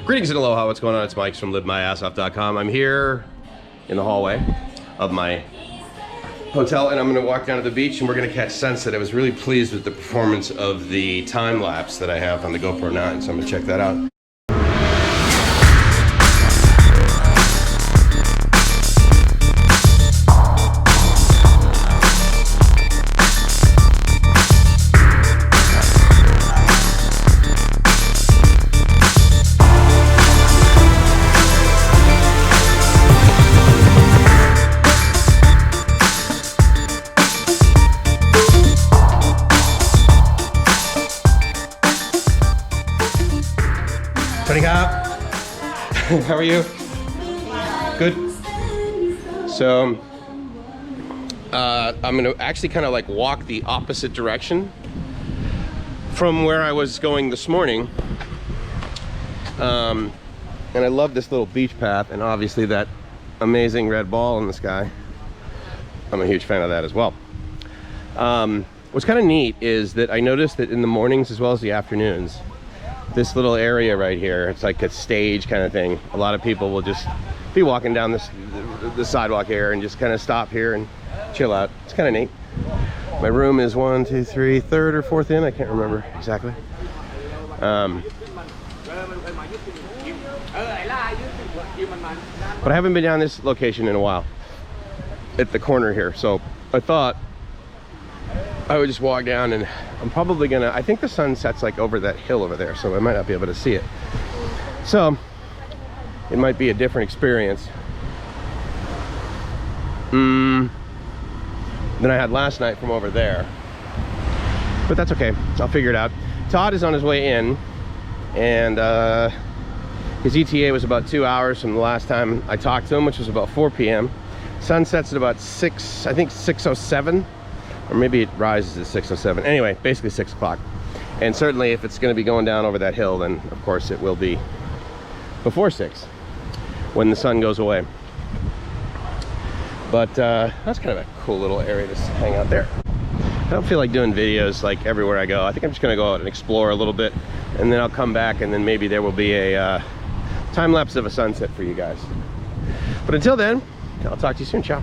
Greetings and aloha, what's going on? It's Mike from livemyassoff.com. I'm here in the hallway of my hotel and I'm gonna walk down to the beach and we're gonna catch sunset. I was really pleased with the performance of the time lapse that I have on the GoPro 9, so I'm gonna check that out. How are you? Good. So I'm gonna actually kind of like walk the opposite direction from where I was going this morning. And I love this little beach path and obviously that amazing red ball in the sky. I'm a huge fan of that as well. What's kind of neat is that I noticed that in the mornings as well as the afternoons, this little area right here, it's like a stage kind of thing. A lot of people will just be walking down the sidewalk here and just kind of stop here and chill out. It's kind of neat. My room is 1, 2, 3, third or fourth in, I can't remember exactly. But I haven't been down this location in a while at the corner here, so I thought I would just walk down and I'm probably gonna, I think the sun sets like over that hill over there, so I might not be able to see it. So it might be a different experience than I had last night from over there. But that's okay, I'll figure it out. Todd is on his way in and his ETA was about 2 hours from the last time I talked to him, which was about 4 p.m. Sun sets at about 6, I think 6:07. Or maybe it rises at 6:07. Anyway, basically 6 o'clock. And certainly if it's going to be going down over that hill, then of course it will be before 6 when the sun goes away. But that's kind of a cool little area to hang out there. I don't feel like doing videos like everywhere I go. I think I'm just going to go out and explore a little bit and then I'll come back and then maybe there will be a time lapse of a sunset for you guys. But until then, I'll talk to you soon. Ciao.